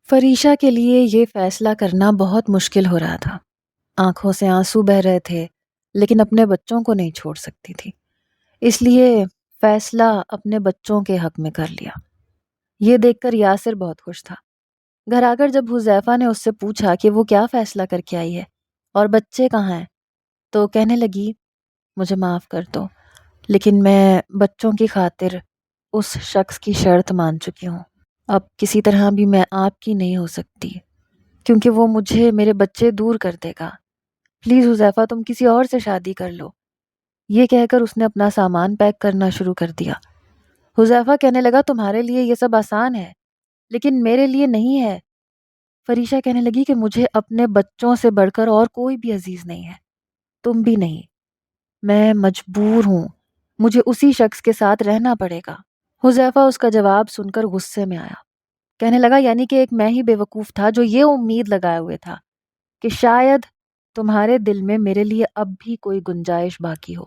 فریشا کے لیے یہ فیصلہ کرنا بہت مشکل ہو رہا تھا۔ آنکھوں سے آنسو بہہ رہے تھے، لیکن اپنے بچوں کو نہیں چھوڑ سکتی تھی، اس لیے فیصلہ اپنے بچوں کے حق میں کر لیا۔ یہ دیکھ کر یاسر بہت خوش تھا۔ گھر آ کر جب حذیفہ نے اس سے پوچھا کہ وہ کیا فیصلہ کر کے آئی ہے اور بچے کہاں ہیں، تو کہنے لگی، مجھے معاف کر دو، لیکن میں بچوں کی خاطر اس شخص کی شرط مان چکی ہوں۔ اب کسی طرح بھی میں آپ کی نہیں ہو سکتی، کیونکہ وہ مجھے میرے بچے دور کر دے گا۔ پلیز حذیفہ، تم کسی اور سے شادی کر لو۔ یہ کہہ کر اس نے اپنا سامان پیک کرنا شروع کر دیا۔ حذیفہ کہنے لگا، تمہارے لیے یہ سب آسان ہے، لیکن میرے لیے نہیں ہے۔ فریشا کہنے لگی کہ مجھے اپنے بچوں سے بڑھ کر اور کوئی بھی عزیز نہیں ہے، تم بھی نہیں۔ میں مجبور ہوں، مجھے اسی شخص کے ساتھ رہنا پڑے گا۔ حذیفہ اس کا جواب سن کر غصے میں آیا۔ کہنے لگا، یعنی کہ ایک میں ہی بے وقوف تھا جو یہ امید لگائے ہوئے تھا کہ شاید تمہارے دل میں میرے لیے اب بھی کوئی گنجائش باقی ہو۔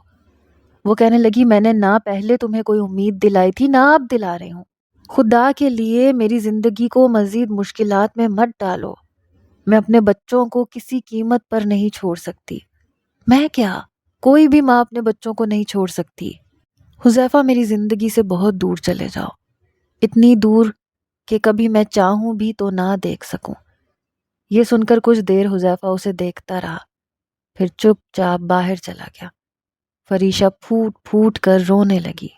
وہ کہنے لگی، میں نے نہ پہلے تمہیں کوئی امید دلائی تھی، نہ اب دلا رہی ہوں۔ خدا کے لیے میری زندگی کو مزید مشکلات میں مت ڈالو۔ میں اپنے بچوں کو کسی قیمت پر نہیں چھوڑ سکتی۔ میں کیا، کوئی بھی ماں اپنے بچوں کو نہیں چھوڑ سکتی۔ حذیفہ، میری زندگی سے بہت دور چلے جاؤ، اتنی دور کہ کبھی میں چاہوں بھی تو نہ دیکھ سکوں۔ یہ سن کر کچھ دیر حذیفہ اسے دیکھتا رہا، پھر چپ چاپ باہر چلا گیا۔ فریشا پھوٹ پھوٹ کر رونے لگی۔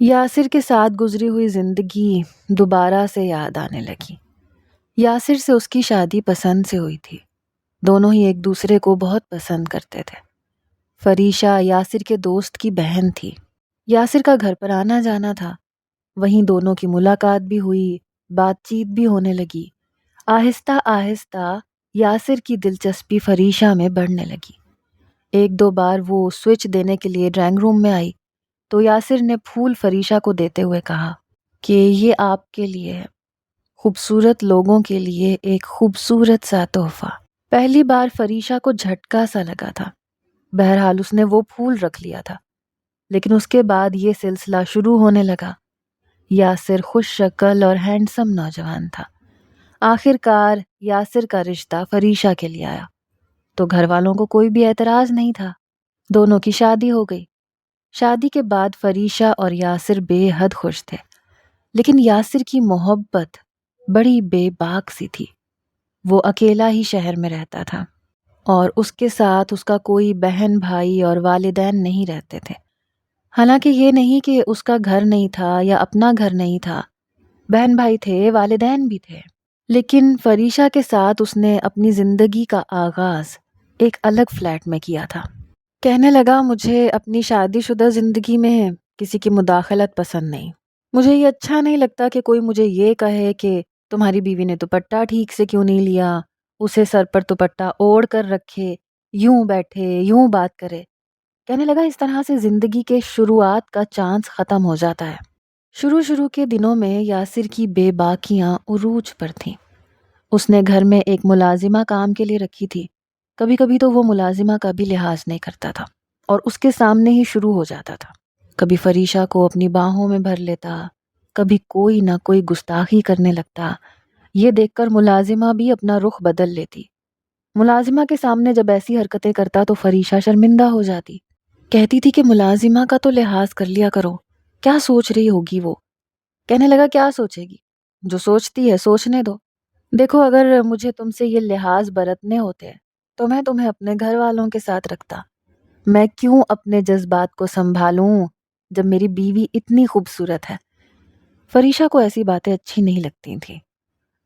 یاسر کے ساتھ گزری ہوئی زندگی دوبارہ سے یاد آنے لگی۔ یاسر سے اس کی شادی پسند سے ہوئی تھی، دونوں ہی ایک دوسرے کو بہت پسند کرتے تھے۔ فریشا یاسر کے دوست کی بہن تھی، یاسر کا گھر پر آنا جانا تھا، وہیں دونوں کی ملاقات بھی ہوئی، بات چیت بھی ہونے لگی۔ آہستہ آہستہ یاسر کی دلچسپی فریشا میں بڑھنے لگی۔ ایک دو بار وہ سوئچ دینے کے لیے ڈرائنگ روم میں آئی تو یاسر نے پھول فریشا کو دیتے ہوئے کہا کہ یہ آپ کے لیے ہے، خوبصورت لوگوں کے لیے ایک خوبصورت سا تحفہ۔ پہلی بار فریشا کو جھٹکا سا لگا تھا، بہرحال اس نے وہ پھول رکھ لیا تھا، لیکن اس کے بعد یہ سلسلہ شروع ہونے لگا۔ یاسر خوش شکل اور ہینڈسم نوجوان تھا۔ آخر کار یاسر کا رشتہ فریشا کے لیے آیا تو گھر والوں کو کوئی بھی اعتراض نہیں تھا، دونوں کی شادی ہو گئی۔ شادی کے بعد فریشا اور یاسر بے حد خوش تھے، لیکن یاسر کی محبت بڑی بے باک سی تھی۔ وہ اکیلا ہی شہر میں رہتا تھا اور اس کے ساتھ اس کا کوئی بہن بھائی اور والدین نہیں رہتے تھے۔ حالانکہ یہ نہیں کہ اس کا گھر نہیں تھا یا اپنا گھر نہیں تھا، بہن بھائی تھے، والدین بھی تھے، لیکن فریشا کے ساتھ اس نے اپنی زندگی کا آغاز ایک الگ فلیٹ میں کیا تھا۔ کہنے لگا، مجھے اپنی شادی شدہ زندگی میں کسی کی مداخلت پسند نہیں۔ مجھے یہ اچھا نہیں لگتا کہ کوئی مجھے یہ کہے کہ تمہاری بیوی نے دوپٹہ ٹھیک سے کیوں نہیں لیا، اسے سر پر دوپٹہ اوڑھ کر رکھے، یوں بیٹھے، یوں بات کرے۔ کہنے لگا، اس طرح سے زندگی کے شروعات کا چانس ختم ہو جاتا ہے۔ شروع کے دنوں میں یاسر کی بے باکیاں عروج پر تھیں۔ اس نے گھر میں ایک ملازمہ کام کے لیے رکھی تھی، کبھی کبھی تو وہ ملازمہ کا بھی لحاظ نہیں کرتا تھا اور اس کے سامنے ہی شروع ہو جاتا تھا۔ کبھی فریشا کو اپنی باہوں میں بھر لیتا، کبھی کوئی نہ کوئی گستاخی کرنے لگتا۔ یہ دیکھ کر ملازمہ بھی اپنا رخ بدل لیتی۔ ملازمہ کے سامنے جب ایسی حرکتیں کرتا تو فریشا شرمندہ ہو جاتی، کہتی تھی کہ ملازمہ کا تو لحاظ کر لیا کرو، کیا سوچ رہی ہوگی وہ۔ کہنے لگا، کیا سوچے گی، جو سوچتی ہے سوچنے دو۔ دیکھو، اگر مجھے تم سے یہ لحاظ برتنے ہوتے تو میں تمہیں اپنے گھر والوں کے ساتھ رکھتا۔ میں کیوں اپنے جذبات کو سنبھالوں جب میری بیوی اتنی خوبصورت ہے۔ فریشا کو ایسی باتیں اچھی نہیں لگتی تھیں۔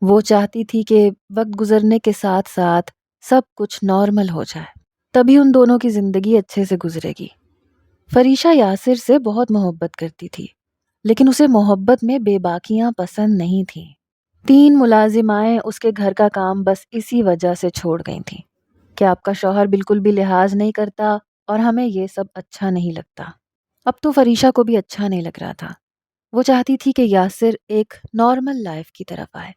وہ چاہتی تھی کہ وقت گزرنے کے ساتھ ساتھ سب کچھ نارمل ہو جائے، تبھی ان دونوں کی زندگی اچھے سے گزرے گی۔ فریشا یاسر سے بہت محبت کرتی تھی، لیکن اسے محبت میں بے باکیاں پسند نہیں تھیں۔ 3 ملازمائیں اس کے گھر کا کام بس اسی وجہ سے چھوڑ گئی تھیں کہ آپ کا شوہر بالکل بھی لحاظ نہیں کرتا اور ہمیں یہ سب اچھا نہیں لگتا۔ اب تو فریشا کو بھی اچھا نہیں لگ رہا تھا۔ وہ چاہتی تھی کہ یاسر ایک نارمل لائف کی طرف آئے۔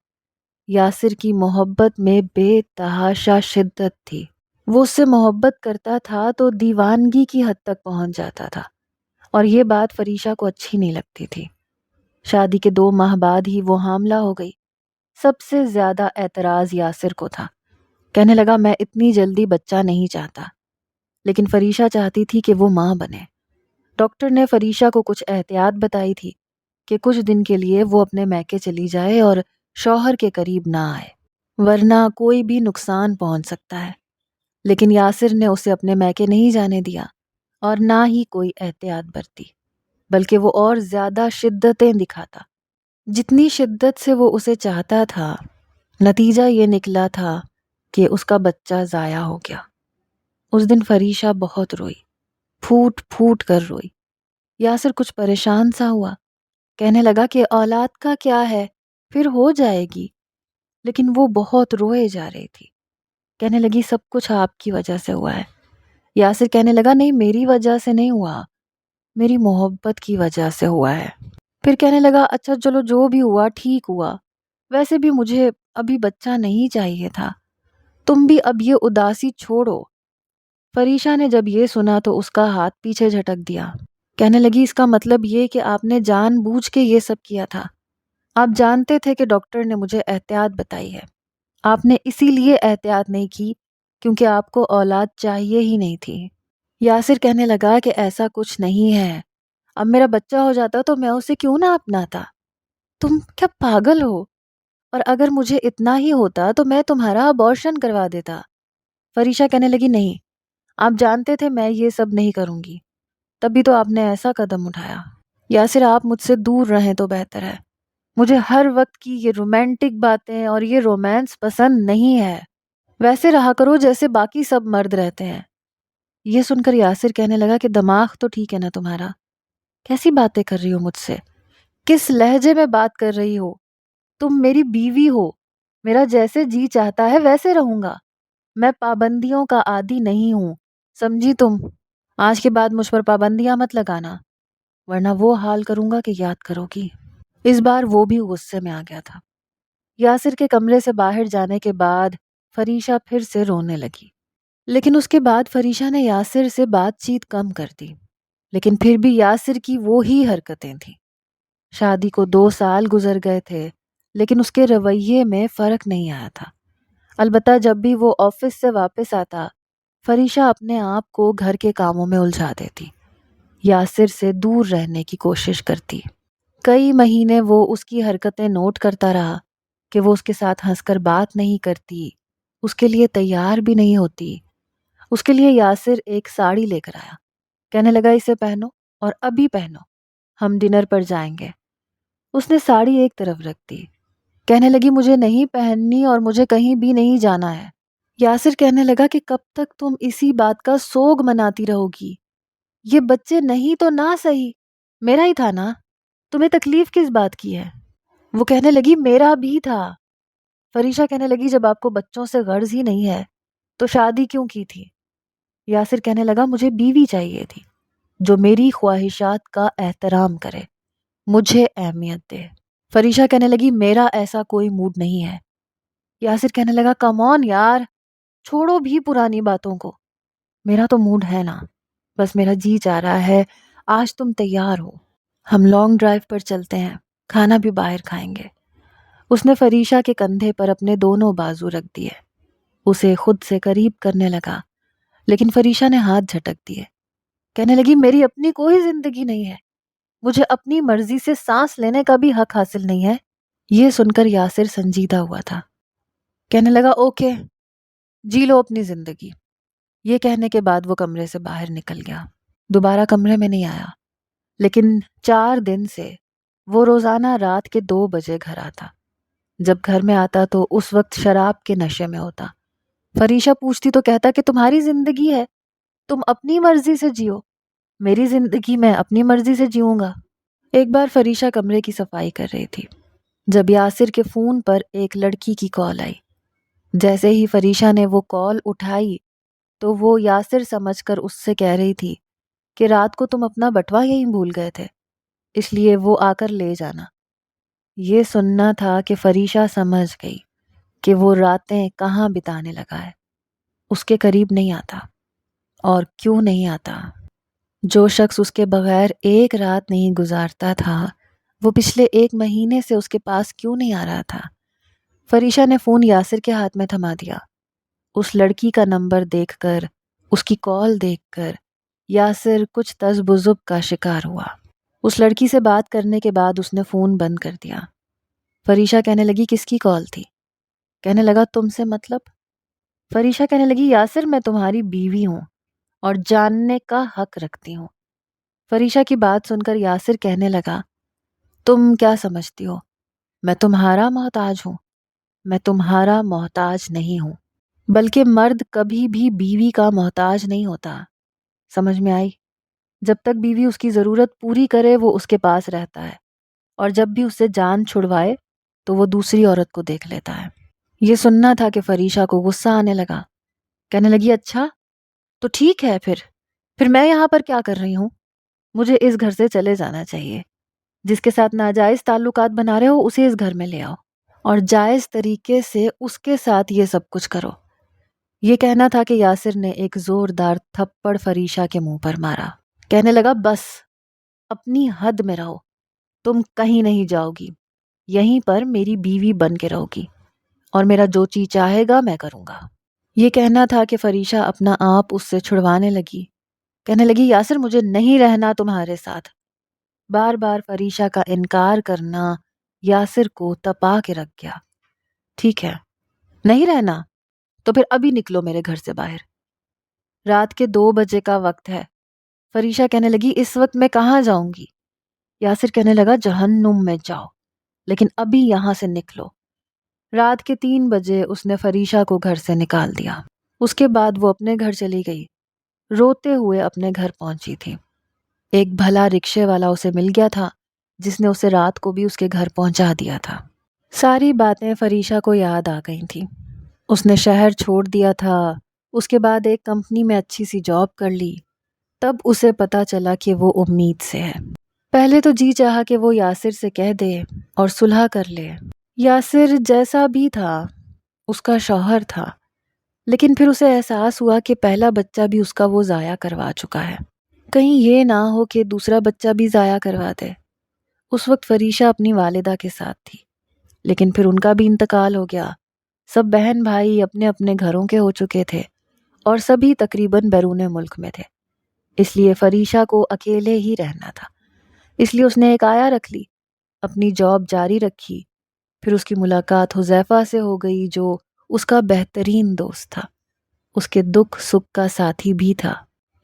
یاسر کی محبت میں بے تحاشا شدت تھی۔ وہ اس سے محبت کرتا تھا تو دیوانگی کی حد تک پہنچ جاتا تھا، اور یہ بات فریشا کو اچھی نہیں لگتی تھی۔ شادی کے 2 ماہ بعد ہی وہ حاملہ ہو گئی۔ سب سے زیادہ اعتراض یاسر کو تھا۔ کہنے لگا میں اتنی جلدی بچہ نہیں چاہتا، لیکن فریشہ چاہتی تھی کہ وہ ماں بنے۔ ڈاکٹر نے فریشہ کو کچھ احتیاط بتائی تھی کہ کچھ دن کے لیے وہ اپنے میکے چلی جائے اور شوہر کے قریب نہ آئے، ورنہ کوئی بھی نقصان پہنچ سکتا ہے۔ لیکن یاسر نے اسے اپنے میکے نہیں جانے دیا اور نہ ہی کوئی احتیاط برتی، بلکہ وہ اور زیادہ شدتیں دکھاتا۔ جتنی شدت سے وہ اسے چاہتا تھا، نتیجہ یہ نکلا تھا کہ اس کا بچہ ضائع ہو گیا۔ اس دن فریشہ بہت روئی، پھوٹ پھوٹ کر روئی۔ یاسر کچھ پریشان سا ہوا، کہنے لگا کہ اولاد کا کیا ہے، پھر ہو جائے گی، لیکن وہ بہت روئے جا رہی تھی۔ کہنے لگی سب کچھ آپ کی وجہ سے ہوا ہے۔ یاسر کہنے لگا نہیں، میری وجہ سے نہیں ہوا، میری محبت کی وجہ سے ہوا ہے۔ پھر کہنے لگا اچھا چلو جو بھی ہوا ٹھیک ہوا، ویسے بھی مجھے ابھی بچہ نہیں چاہیے تھا، تم بھی اب یہ اداسی چھوڑو۔ فریشہ نے جب یہ سنا تو اس کا ہاتھ پیچھے جھٹک دیا۔ کہنے لگی اس کا مطلب یہ کہ آپ نے جان بوجھ کے یہ سب کیا تھا؟ آپ جانتے تھے کہ ڈاکٹر نے مجھے احتیاط بتائی ہے، آپ نے اسی لیے احتیاط نہیں کی کیونکہ آپ کو اولاد چاہیے ہی نہیں تھی۔ یاسر کہنے لگا کہ ایسا کچھ نہیں ہے، اب میرا بچہ ہو جاتا تو میں اسے کیوں نہ اپناتا؟ تم کیا پاگل ہو؟ اور اگر مجھے اتنا ہی ہوتا تو میں تمہارا ابارشن کروا دیتا۔ فریشہ کہنے لگی نہیں، آپ جانتے تھے میں یہ سب نہیں کروں گی، تبھی تو آپ نے ایسا قدم اٹھایا۔ یاسر آپ مجھ سے دور رہیں تو بہتر ہے، مجھے ہر وقت کی یہ رومانٹک باتیں اور یہ رومانس پسند نہیں ہے، ویسے رہا کرو جیسے باقی سب مرد رہتے ہیں۔ یہ سن کر یاسر کہنے لگا کہ دماغ تو ٹھیک ہے نا تمہارا؟ کیسی باتیں کر رہی ہو مجھ سے؟ کس لہجے میں بات کر رہی ہو؟ تم میری بیوی ہو، میرا جیسے جی چاہتا ہے ویسے رہوں گا، میں پابندیوں کا عادی نہیں ہوں، سمجھی تم؟ آج کے بعد مجھ پر پابندیاں مت لگانا، ورنہ وہ حال کروں گا کہ یاد کرو گی۔ اس بار وہ بھی غصے میں آ گیا تھا۔ یاسر کے کمرے سے باہر جانے کے بعد فریشہ پھر سے رونے لگی، لیکن اس کے بعد فریشہ نے یاسر سے بات چیت کم کر دی، لیکن پھر بھی یاسر کی وہی حرکتیں تھیں۔ شادی کو 2 سال گزر گئے تھے، لیکن اس کے رویے میں فرق نہیں آیا تھا۔ البتہ جب بھی وہ آفس سے واپس آتا، فریشہ اپنے آپ کو گھر کے کاموں میں الجھا دیتی، یاسر سے دور رہنے کی کوشش کرتی۔ کئی مہینے وہ اس کی حرکتیں نوٹ کرتا رہا کہ وہ اس کے ساتھ ہنس کر بات نہیں کرتی، اس کے لیے تیار بھی نہیں ہوتی۔ اس کے لیے یاسر ایک ساڑی لے کر آیا، کہنے لگا اسے پہنو اور ابھی پہنو، ہم ڈنر پر جائیں گے۔ اس نے ساڑی ایک طرف رکھ دی، کہنے لگی مجھے نہیں پہننی اور مجھے کہیں بھی نہیں جانا ہے۔ یاسر کہنے لگا کہ کب تک تم اسی بات کا سوگ مناتی رہو گی؟ یہ بچے نہیں تو نہ صحیح، میرا ہی تھا نا، تمہیں تکلیف کس بات کی ہے؟ وہ کہنے لگی میرا بھی تھا۔ فریشہ کہنے لگی جب آپ کو بچوں سے غرض ہی نہیں ہے تو شادی کیوں کی تھی؟ یاسر کہنے لگا مجھے بیوی چاہیے تھی جو میری خواہشات کا احترام کرے، مجھے اہمیت دے۔ فریشہ کہنے لگی میرا ایسا کوئی موڈ نہیں ہے۔ یاسر کہنے لگا کم آن یار، چھوڑو بھی پرانی باتوں کو، میرا تو موڈ ہے نا، بس میرا جی چاہ رہا ہے آج تم تیار ہو، ہم لانگ ڈرائیو پر چلتے ہیں، کھانا بھی باہر کھائیں گے۔ اس نے فریشہ کے کندھے پر اپنے دونوں بازو رکھ دیے، اسے خود سے قریب کرنے لگا، لیکن فریشہ نے ہاتھ جھٹک دیے، کہنے لگی میری اپنی کوئی زندگی نہیں ہے، مجھے اپنی مرضی سے سانس لینے کا بھی حق حاصل نہیں ہے۔ یہ سن کر یاسر سنجیدہ ہوا تھا، کہنے لگا اوکے، جی لو اپنی زندگی۔ یہ کہنے کے بعد وہ کمرے سے باہر نکل گیا، دوبارہ کمرے میں نہیں آیا، لیکن 4 دن سے وہ روزانہ رات کے 2 بجے گھر آتا۔ جب گھر میں آتا تو اس وقت شراب کے نشے میں ہوتا۔ فریشہ پوچھتی تو کہتا کہ تمہاری زندگی ہے، تم اپنی مرضی سے جیو، میری زندگی میں اپنی مرضی سے جیوں گا۔ ایک بار فریشہ کمرے کی صفائی کر رہی تھی جب یاسر کے فون پر ایک لڑکی کی کال آئی۔ جیسے ہی فریشہ نے وہ کال اٹھائی تو وہ یاسر سمجھ کر اس سے کہہ رہی تھی کہ رات کو تم اپنا بٹوا یہیں بھول گئے تھے، اس لیے وہ آ کر لے جانا۔ یہ سننا تھا کہ فریشہ سمجھ گئی کہ وہ راتیں کہاں بتانے لگا ہے، اس کے قریب نہیں آتا، اور کیوں نہیں آتا؟ جو شخص اس کے بغیر ایک رات نہیں گزارتا تھا، وہ پچھلے 1 مہینے سے اس کے پاس کیوں نہیں آ رہا تھا؟ فریشا نے فون یاسر کے ہاتھ میں تھما دیا۔ اس لڑکی کا نمبر دیکھ کر، اس کی کال دیکھ کر یاسر کچھ تذبذب کا شکار ہوا۔ اس لڑکی سے بات کرنے کے بعد اس نے فون بند کر دیا۔ فریشا کہنے لگی کس کی کال تھی؟ کہنے لگا تم سے مطلب؟ فریشا کہنے لگی یاسر میں تمہاری بیوی ہوں اور جاننے کا حق رکھتی ہوں۔ فریشا کی بات سن کر یاسر کہنے لگا تم کیا سمجھتی ہو میں تمہارا محتاج ہوں؟ میں تمہارا محتاج نہیں ہوں، بلکہ مرد کبھی بھی بیوی کا محتاج نہیں ہوتا۔ سمجھ میں آئی؟ جب تک بیوی اس کی ضرورت پوری کرے وہ اس کے پاس رہتا ہے، اور جب بھی اس سے جان چھڑوائے تو وہ دوسری عورت کو دیکھ لیتا ہے۔ یہ سننا تھا کہ فریشا کو غصہ آنے لگا۔ کہنے لگی اچھا تو ٹھیک ہے، پھر میں یہاں پر کیا کر رہی ہوں؟ مجھے اس گھر سے چلے جانا چاہیے۔ جس کے ساتھ ناجائز تعلقات بنا رہے ہو اسے اس گھر میں لے آؤ اور جائز طریقے سے اس کے ساتھ یہ سب کچھ کرو۔ یہ کہنا تھا کہ یاسر نے ایک زوردار تھپڑ فریشا کے منہ پر مارا۔ کہنے لگا بس اپنی حد میں رہو، تم کہیں نہیں جاؤ گی، یہیں پر میری بیوی بن کے رہو گی اور میرا جو چی چاہے گا میں کروں گا۔ یہ کہنا تھا کہ فریشا اپنا آپ اس سے چھڑوانے لگی۔ کہنے لگی یاسر مجھے نہیں رہنا تمہارے ساتھ۔ بار بار فریشا کا انکار کرنا یاسر کو تپا کے رکھ گیا۔ ٹھیک ہے، نہیں رہنا تو پھر ابھی نکلو میرے گھر سے باہر۔ رات کے 2 بجے کا وقت ہے۔ فریشا کہنے لگی اس وقت میں کہاں جاؤں گی؟ یاسر کہنے لگا جہنم میں جاؤ، لیکن ابھی یہاں سے نکلو۔ رات کے 3 بجے اس نے فریشا کو گھر سے نکال دیا۔ اس کے بعد وہ اپنے گھر چلی گئی، روتے ہوئے اپنے گھر پہنچی تھی۔ ایک بھلا رکشے والا اسے مل گیا تھا جس نے اسے رات کو بھی اس کے گھر پہنچا دیا تھا۔ ساری باتیں فریشا کو یاد آ گئی تھیں۔ اس نے شہر چھوڑ دیا تھا، اس کے بعد ایک کمپنی میں اچھی سی جاب کر لی۔ تب اسے پتا چلا کہ وہ امید سے ہے۔ پہلے تو جی چاہا کہ وہ یاسر سے کہہ دے اور صلح کر لے۔ یاسر جیسا بھی تھا اس کا شوہر تھا، لیکن پھر اسے احساس ہوا کہ پہلا بچہ بھی اس کا وہ ضائع کروا چکا ہے، کہیں یہ نہ ہو کہ دوسرا بچہ بھی ضائع کروا دے۔ اس وقت فریشا اپنی والدہ کے ساتھ تھی، لیکن پھر ان کا بھی انتقال ہو گیا۔ سب بہن بھائی اپنے اپنے گھروں کے ہو چکے تھے اور سبھی تقریباً بیرون ملک میں تھے، اس لیے فریشا کو اکیلے ہی رہنا تھا۔ اس لیے اس نے ایک آیا رکھ لی، اپنی جاب جاری رکھی۔ پھر اس کی ملاقات حذیفہ سے ہو گئی جو اس کا بہترین دوست تھا، اس کے دکھ سکھ کا ساتھی بھی تھا،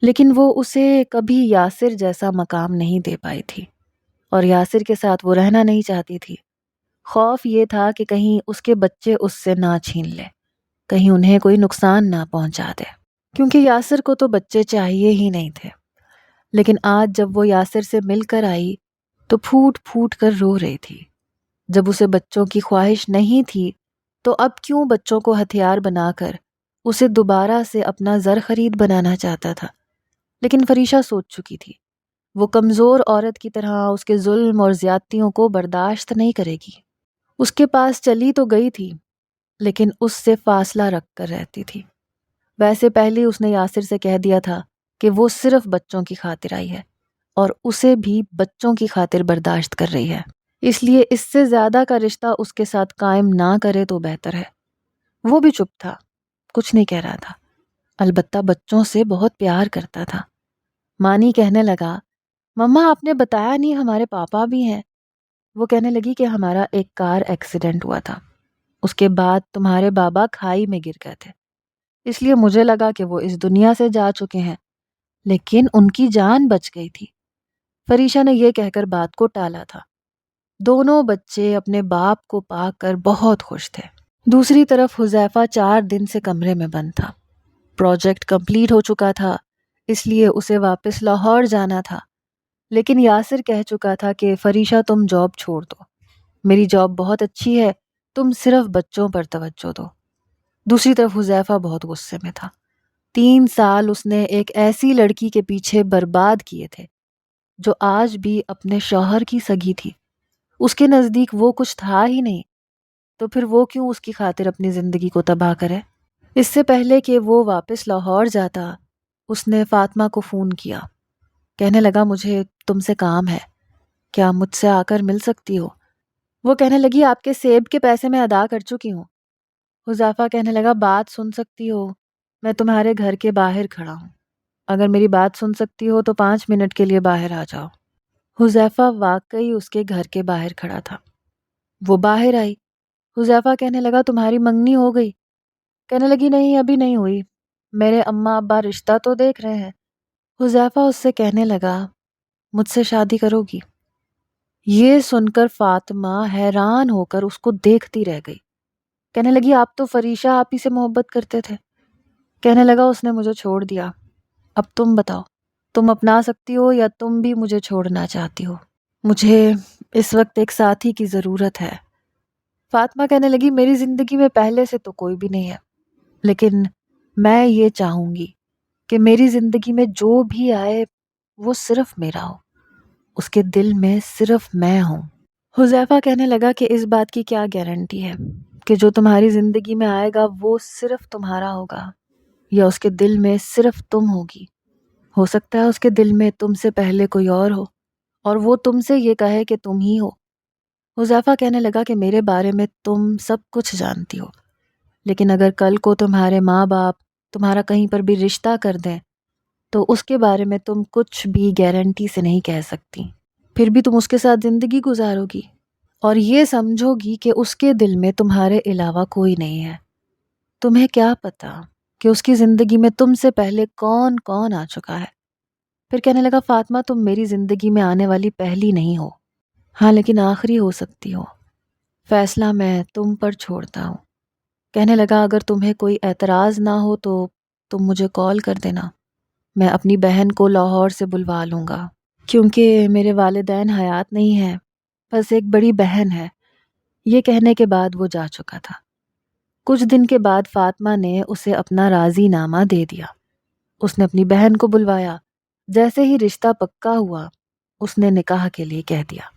لیکن وہ اسے کبھی یاسر جیسا مقام نہیں دے پائی تھی اور یاسر کے ساتھ وہ رہنا نہیں چاہتی تھی۔ خوف یہ تھا کہ کہیں اس کے بچے اس سے نہ چھین لے، کہیں انہیں کوئی نقصان نہ پہنچا دے، کیونکہ یاسر کو تو بچے چاہیے ہی نہیں تھے۔ لیکن آج جب وہ یاسر سے مل کر آئی تو پھوٹ پھوٹ کر رو رہی تھی۔ جب اسے بچوں کی خواہش نہیں تھی تو اب کیوں بچوں کو ہتھیار بنا کر اسے دوبارہ سے اپنا زر خرید بنانا چاہتا تھا؟ لیکن فریشا سوچ چکی تھی وہ کمزور عورت کی طرح اس کے ظلم اور زیادتیوں کو برداشت نہیں کرے گی۔ اس کے پاس چلی تو گئی تھی، لیکن اس سے فاصلہ رکھ کر رہتی تھی۔ ویسے پہلے اس نے یاسر سے کہہ دیا تھا کہ وہ صرف بچوں کی خاطر آئی ہے اور اسے بھی بچوں کی خاطر برداشت کر رہی ہے، اس لیے اس سے زیادہ کا رشتہ اس کے ساتھ قائم نہ کرے تو بہتر ہے۔ وہ بھی چپ تھا، کچھ نہیں کہہ رہا تھا، البتہ بچوں سے بہت پیار کرتا تھا۔ مانی کہنے لگا مما آپ نے بتایا نہیں ہمارے پاپا بھی ہیں۔ وہ کہنے لگی کہ ہمارا ایک کار ایکسیڈنٹ ہوا تھا، اس کے بعد تمہارے بابا کھائی میں گر گئے تھے، اس لیے مجھے لگا کہ وہ اس دنیا سے جا چکے ہیں، لیکن ان کی جان بچ گئی تھی۔ فریشا نے یہ کہہ کر بات کو ٹالا تھا۔ دونوں بچے اپنے باپ کو پا کر بہت خوش تھے۔ دوسری طرف حذیفہ 4 دن سے کمرے میں بند تھا۔ پروجیکٹ کمپلیٹ ہو چکا تھا، اس لیے اسے واپس لاہور جانا تھا، لیکن یاسر کہہ چکا تھا کہ فریشا تم جاب چھوڑ دو، میری جاب بہت اچھی ہے، تم صرف بچوں پر توجہ دو۔ دوسری طرف حذیفہ بہت غصے میں تھا۔ 3 سال اس نے ایک ایسی لڑکی کے پیچھے برباد کیے تھے جو آج بھی اپنے شوہر کی سگی تھی۔ اس کے نزدیک وہ کچھ تھا ہی نہیں، تو پھر وہ کیوں اس کی خاطر اپنی زندگی کو تباہ کرے؟ اس سے پہلے کہ وہ واپس لاہور جاتا اس نے فاطمہ کو فون کیا۔ کہنے لگا مجھے تم سے کام ہے، کیا مجھ سے آ کر مل سکتی ہو؟ وہ کہنے لگی آپ کے سیب کے پیسے میں ادا کر چکی ہوں۔ حذیفہ کہنے لگا بات سن سکتی ہو، میں تمہارے گھر کے باہر کھڑا ہوں، اگر میری بات سن سکتی ہو تو 5 منٹ کے لیے باہر آ جاؤ۔ حذیفہ واقعی اس کے گھر کے باہر کھڑا تھا۔ وہ باہر آئی۔ حذیفہ کہنے لگا تمہاری منگنی ہو گئی؟ کہنے لگی نہیں ابھی نہیں ہوئی، میرے اماں ابا رشتہ تو دیکھ رہے ہیں۔ حذیفہ اس سے کہنے لگا مجھ سے شادی کرو گی؟ یہ سن کر فاطمہ حیران ہو کر اس کو دیکھتی رہ گئی۔ کہنے لگی آپ تو فریشہ آپی سے محبت کرتے تھے۔ کہنے لگا اس نے مجھے چھوڑ دیا، اب تم بتاؤ تم اپنا سکتی ہو یا تم بھی مجھے چھوڑنا چاہتی ہو؟ مجھے اس وقت ایک ساتھی کی ضرورت ہے۔ فاطمہ کہنے لگی میری زندگی میں پہلے سے تو کوئی بھی نہیں ہے، لیکن میں یہ چاہوں گی کہ میری زندگی میں جو بھی آئے وہ صرف میرا ہو، اس کے دل میں صرف میں ہوں۔ حذیفہ کہنے لگا کہ اس بات کی کیا گارنٹی ہے کہ جو تمہاری زندگی میں آئے گا وہ صرف تمہارا ہوگا یا اس کے دل میں صرف تم ہوگی؟ ہو سکتا ہے اس کے دل میں تم سے پہلے کوئی اور ہو اور وہ تم سے یہ کہے کہ تم ہی ہو۔ حذیفہ کہنے لگا کہ میرے بارے میں تم سب کچھ جانتی ہو، لیکن اگر کل کو تمہارے ماں باپ تمہارا کہیں پر بھی رشتہ کر دیں تو اس کے بارے میں تم کچھ بھی گارنٹی سے نہیں کہہ سکتی۔ پھر بھی تم اس کے ساتھ زندگی گزارو گی اور یہ سمجھو گی کہ اس کے دل میں تمہارے علاوہ کوئی نہیں ہے۔ تمہیں کیا پتا کہ اس کی زندگی میں تم سے پہلے کون کون آ چکا ہے؟ پھر کہنے لگا فاطمہ تم میری زندگی میں آنے والی پہلی نہیں ہو، ہاں لیکن آخری ہو سکتی ہو، فیصلہ میں تم پر چھوڑتا ہوں۔ کہنے لگا اگر تمہیں کوئی اعتراض نہ ہو تو تم مجھے کال کر دینا، میں اپنی بہن کو لاہور سے بلوا لوں گا، کیونکہ میرے والدین حیات نہیں ہیں، بس ایک بڑی بہن ہے۔ یہ کہنے کے بعد وہ جا چکا تھا۔ کچھ دن کے بعد فاطمہ نے اسے اپنا راضی نامہ دے دیا۔ اس نے اپنی بہن کو بلوایا۔ جیسے ہی رشتہ پکا ہوا اس نے نکاح کے لیے کہہ دیا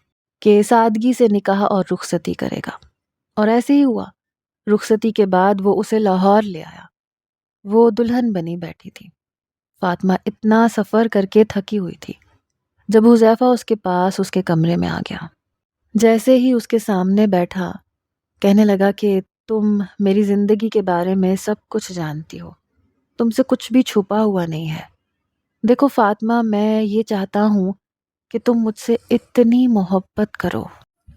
کہ سادگی سے نکاح اور رخصتی کرے گا، اور ایسے ہی ہوا۔ رخصتی کے بعد وہ اسے لاہور لے آیا۔ وہ دلہن بنی بیٹھی تھی۔ فاطمہ اتنا سفر کر کے تھکی ہوئی تھی۔ جب حذیفہ اس کے پاس اس کے کمرے میں آ گیا، جیسے ہی اس کے سامنے بیٹھا کہنے لگا کہ تم میری زندگی کے بارے میں سب کچھ جانتی ہو، تم سے کچھ بھی چھپا ہوا نہیں ہے۔ دیکھو فاطمہ، میں یہ چاہتا ہوں کہ تم مجھ سے اتنی محبت کرو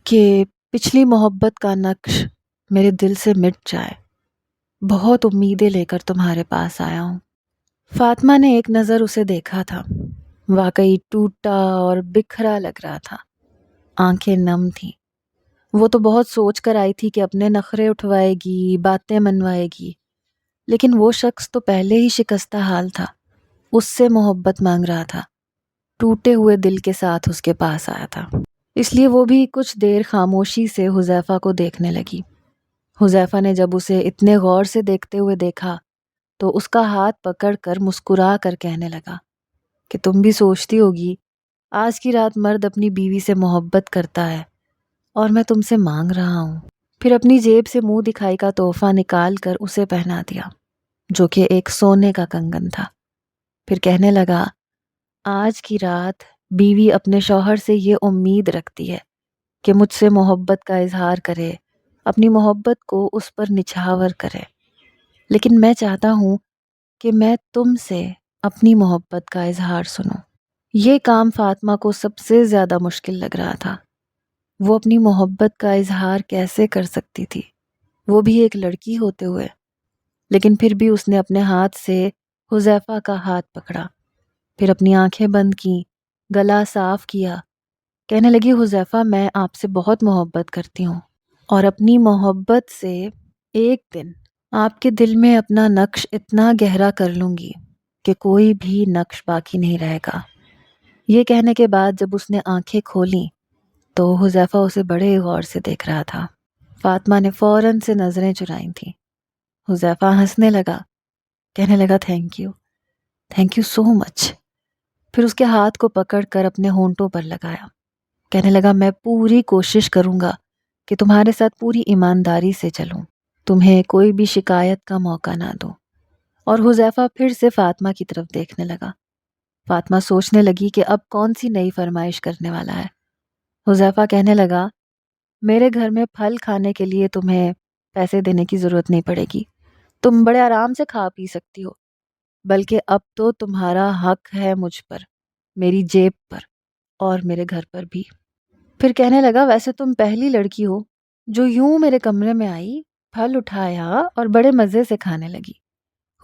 کہ پچھلی محبت کا نقش میرے دل سے مٹ جائے۔ بہت امیدیں لے کر تمہارے پاس آیا ہوں۔ فاطمہ نے ایک نظر اسے دیکھا تھا، واقعی ٹوٹا اور بکھرا لگ رہا تھا، آنکھیں نم تھیں۔ وہ تو بہت سوچ کر آئی تھی کہ اپنے نخرے اٹھوائے گی، باتیں منوائے گی، لیکن وہ شخص تو پہلے ہی شکستہ حال تھا، اس سے محبت مانگ رہا تھا، ٹوٹے ہوئے دل کے ساتھ اس کے پاس آیا تھا۔ اس لیے وہ بھی کچھ دیر خاموشی سے حذیفہ کو دیکھنے لگی۔ حذیفہ نے جب اسے اتنے غور سے دیکھتے ہوئے دیکھا تو اس کا ہاتھ پکڑ کر مسکرا کر کہنے لگا کہ تم بھی سوچتی ہوگی آج کی رات مرد اپنی بیوی سے محبت کرتا ہے اور میں تم سے مانگ رہا ہوں۔ پھر اپنی جیب سے منہ دکھائی کا تحفہ نکال کر اسے پہنا دیا، جو کہ ایک سونے کا کنگن تھا۔ پھر کہنے لگا آج کی رات بیوی اپنے شوہر سے یہ امید رکھتی ہے کہ مجھ سے محبت کا اظہار کرے، اپنی محبت کو اس پر نچھاور کرے، لیکن میں چاہتا ہوں کہ میں تم سے اپنی محبت کا اظہار سنوں۔ یہ کام فاطمہ کو سب سے زیادہ مشکل لگ رہا تھا۔ وہ اپنی محبت کا اظہار کیسے کر سکتی تھی، وہ بھی ایک لڑکی ہوتے ہوئے؟ لیکن پھر بھی اس نے اپنے ہاتھ سے حذیفہ کا ہاتھ پکڑا، پھر اپنی آنکھیں بند کیں، گلا صاف کیا، کہنے لگی حذیفہ میں آپ سے بہت محبت کرتی ہوں اور اپنی محبت سے ایک دن آپ کے دل میں اپنا نقش اتنا گہرا کر لوں گی کہ کوئی بھی نقش باقی نہیں رہے گا۔ یہ کہنے کے بعد جب اس نے آنکھیں کھولیں تو حذیفہ اسے بڑے غور سے دیکھ رہا تھا۔ فاطمہ نے فوراً سے نظریں چرائیں تھیں۔ حذیفہ ہنسنے لگا، کہنے لگا تھینک یو سو مچ۔ پھر اس کے ہاتھ کو پکڑ کر اپنے ہونٹوں پر لگایا، کہنے لگا میں پوری کوشش کروں گا کہ تمہارے ساتھ پوری ایمانداری سے چلوں، تمہیں کوئی بھی شکایت کا موقع نہ دوں۔ اور حذیفہ پھر سے فاطمہ کی طرف دیکھنے لگا۔ فاطمہ سوچنے لگی کہ اب کون سی نئی فرمائش کرنے والا ہے۔ حذیفہ کہنے لگا میرے گھر میں پھل کھانے کے لیے تمہیں پیسے دینے کی ضرورت نہیں پڑے گی، تم بڑے آرام سے کھا پی سکتی ہو، بلکہ اب تو تمہارا حق ہے مجھ پر، میری جیب پر اور میرے گھر پر بھی۔ پھر کہنے لگا، ویسے تم پہلی لڑکی ہو جو یوں میرے کمرے میں آئی، پھل اٹھایا اور بڑے مزے سے کھانے لگی۔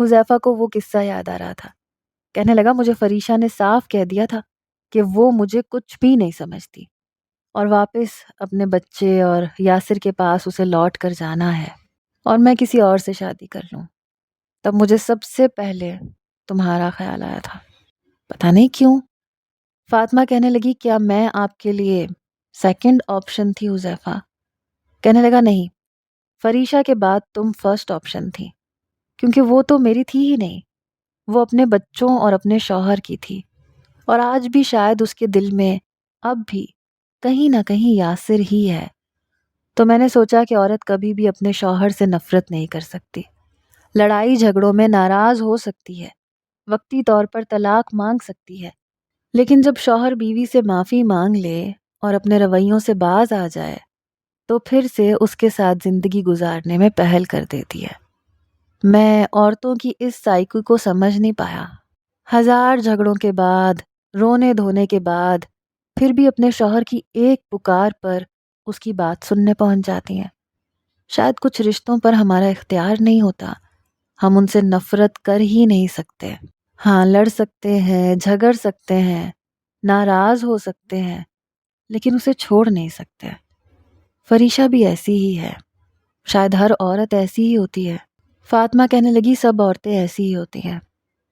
حذیفہ کو وہ قصہ یاد آ رہا تھا۔ کہنے لگا، مجھے فریشہ نے صاف کہہ دیا تھا کہ وہ مجھے کچھ بھی نہیں سمجھتی اور واپس اپنے بچے اور یاسر کے پاس اسے لوٹ کر جانا ہے اور میں کسی اور سے شادی کر لوں۔ تب مجھے سب سے پہلے تمہارا خیال آیا تھا، پتہ نہیں کیوں۔ فاطمہ کہنے لگی، کیا میں آپ کے لیے سیکنڈ آپشن تھی حذیفہ؟ کہنے لگا، نہیں، فریشہ کے بعد تم فرسٹ آپشن تھی، کیونکہ وہ تو میری تھی ہی نہیں، وہ اپنے بچوں اور اپنے شوہر کی تھی، اور آج بھی شاید اس کے دل میں اب بھی کہیں نہ کہیں یاسر ہی ہے۔ تو میں نے سوچا کہ عورت کبھی بھی اپنے شوہر سے نفرت نہیں کر سکتی، لڑائی جھگڑوں میں ناراض ہو سکتی ہے، وقتی طور پر طلاق مانگ سکتی ہے، لیکن جب شوہر بیوی سے معافی مانگ لے اور اپنے رویوں سے باز آ جائے تو پھر سے اس کے ساتھ زندگی گزارنے میں پہل کر دیتی ہے۔ میں عورتوں کی اس سائیکل کو سمجھ نہیں پایا۔ ہزار جھگڑوں کے بعد، رونے دھونے کے بعد، پھر بھی اپنے شوہر کی ایک پکار پر اس کی بات سننے پہنچ جاتی ہیں۔ شاید کچھ رشتوں پر ہمارا اختیار نہیں ہوتا، ہم ان سے نفرت کر ہی نہیں سکتے۔ ہاں، لڑ سکتے ہیں، جھگڑ سکتے ہیں، ناراض ہو سکتے ہیں، لیکن اسے چھوڑ نہیں سکتے۔ فریشہ بھی ایسی ہی ہے، شاید ہر عورت ایسی ہی ہوتی ہے۔ فاطمہ کہنے لگی، سب عورتیں ایسی ہی ہوتی ہیں،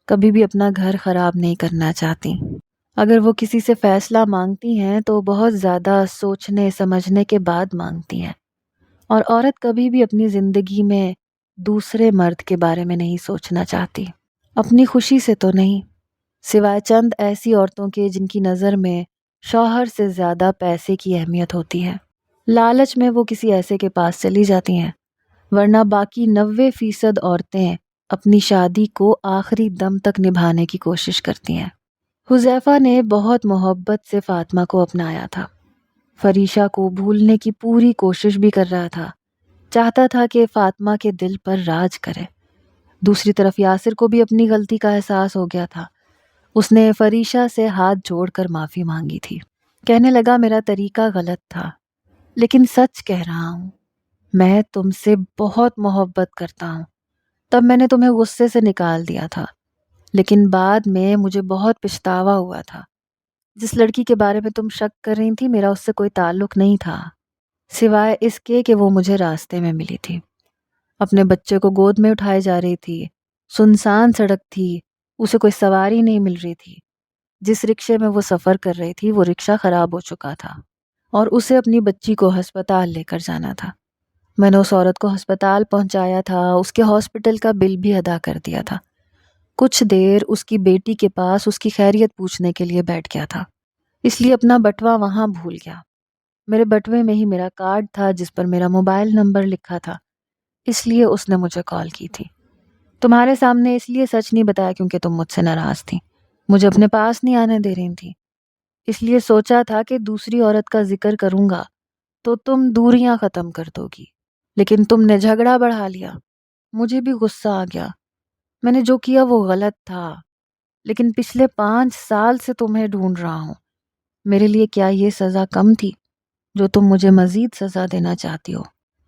کبھی بھی اپنا گھر خراب نہیں کرنا چاہتی۔ اگر وہ کسی سے فیصلہ مانگتی ہیں تو بہت زیادہ سوچنے سمجھنے کے بعد مانگتی ہیں، اور عورت کبھی بھی اپنی زندگی میں دوسرے مرد کے بارے میں نہیں سوچنا چاہتی، اپنی خوشی سے تو نہیں، سوائے چند ایسی عورتوں کے جن کی نظر میں شوہر سے زیادہ پیسے کی اہمیت ہوتی ہے۔ لالچ میں وہ کسی ایسے کے پاس چلی جاتی ہیں، ورنہ باقی 90% عورتیں اپنی شادی کو آخری دم تک نبھانے کی کوشش کرتی ہیں۔ حذیفہ نے بہت محبت سے فاطمہ کو اپنایا تھا، فریشہ کو بھولنے کی پوری کوشش بھی کر رہا تھا، چاہتا تھا کہ فاطمہ کے دل پر راج کرے۔ دوسری طرف یاسر کو بھی اپنی غلطی کا احساس ہو گیا تھا، اس نے فریشہ سے ہاتھ جوڑ کر معافی مانگی تھی۔ کہنے لگا، میرا طریقہ غلط تھا، لیکن سچ کہہ رہا ہوں، میں تم سے بہت محبت کرتا ہوں۔ تب میں نے تمہیں غصے سے نکال دیا تھا، لیکن بعد میں مجھے بہت پچھتاوا ہوا تھا۔ جس لڑکی کے بارے میں تم شک کر رہی تھی، میرا اس سے کوئی تعلق نہیں تھا، سوائے اس کے کہ وہ مجھے راستے میں ملی تھی، اپنے بچے کو گود میں اٹھائے جا رہی تھی، سنسان سڑک تھی، اسے کوئی سواری نہیں مل رہی تھی، جس رکشے میں وہ سفر کر رہی تھی وہ رکشہ خراب ہو چکا تھا اور اسے اپنی بچی کو ہسپتال لے کر جانا تھا۔ میں نے اس عورت کو ہسپتال پہنچایا تھا، اس کے ہاسپٹل کا بل بھی ادا کر دیا تھا، کچھ دیر اس کی بیٹی کے پاس اس کی خیریت پوچھنے کے لیے بیٹھ گیا تھا، اس لیے اپنا بٹوا وہاں بھول گیا۔ میرے بٹوے میں ہی میرا کارڈ تھا جس پر میرا موبائل نمبر لکھا تھا، اس لیے اس نے مجھے کال کی تھی۔ تمہارے سامنے اس لیے سچ نہیں بتایا کیونکہ تم مجھ سے ناراض تھی، مجھے اپنے پاس نہیں آنے دے رہی تھی، اس لیے سوچا تھا کہ دوسری عورت کا ذکر کروں گا تو تم دوریاں ختم کر دو گی، لیکن تم نے جھگڑا بڑھا لیا، مجھے بھی غصہ آ گیا۔ میں نے جو کیا وہ غلط تھا، لیکن پچھلے 5 سال سے تمہیں ڈھونڈ رہا ہوں، میرے لیے کیا یہ سزا کم تھی جو تم مجھے مزید سزا دینا چاہتی ہو؟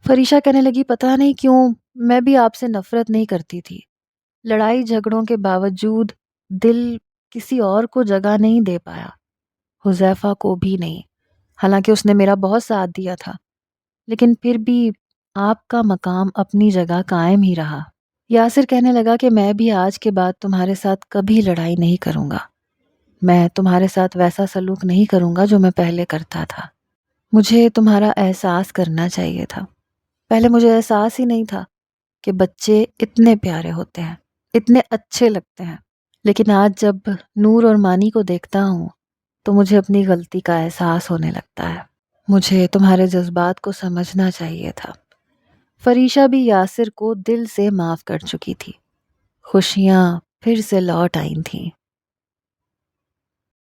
فریشہ کہنے لگی، پتہ نہیں کیوں میں بھی آپ سے نفرت نہیں کرتی تھی، لڑائی جھگڑوں کے باوجود دل کسی اور کو جگہ نہیں دے پایا، حذیفہ کو بھی نہیں، حالانکہ اس نے میرا بہت ساتھ دیا تھا، لیکن پھر بھی آپ کا مقام اپنی جگہ قائم ہی رہا۔ یاسر کہنے لگا کہ میں بھی آج کے بعد تمہارے ساتھ کبھی لڑائی نہیں کروں گا، میں تمہارے ساتھ ویسا سلوک نہیں کروں گا جو میں پہلے کرتا تھا، مجھے تمہارا احساس کرنا چاہیے تھا، پہلے مجھے احساس ہی نہیں تھا کہ بچے اتنے پیارے ہوتے ہیں، اتنے اچھے لگتے ہیں، لیکن آج جب نور اور مانی کو دیکھتا ہوں تو مجھے اپنی غلطی کا احساس ہونے لگتا ہے، مجھے تمہارے جذبات کو سمجھنا چاہیے تھا۔ فریشہ بھی یاسر کو دل سے معاف کر چکی تھی، خوشیاں پھر سے لوٹ آئی تھیں۔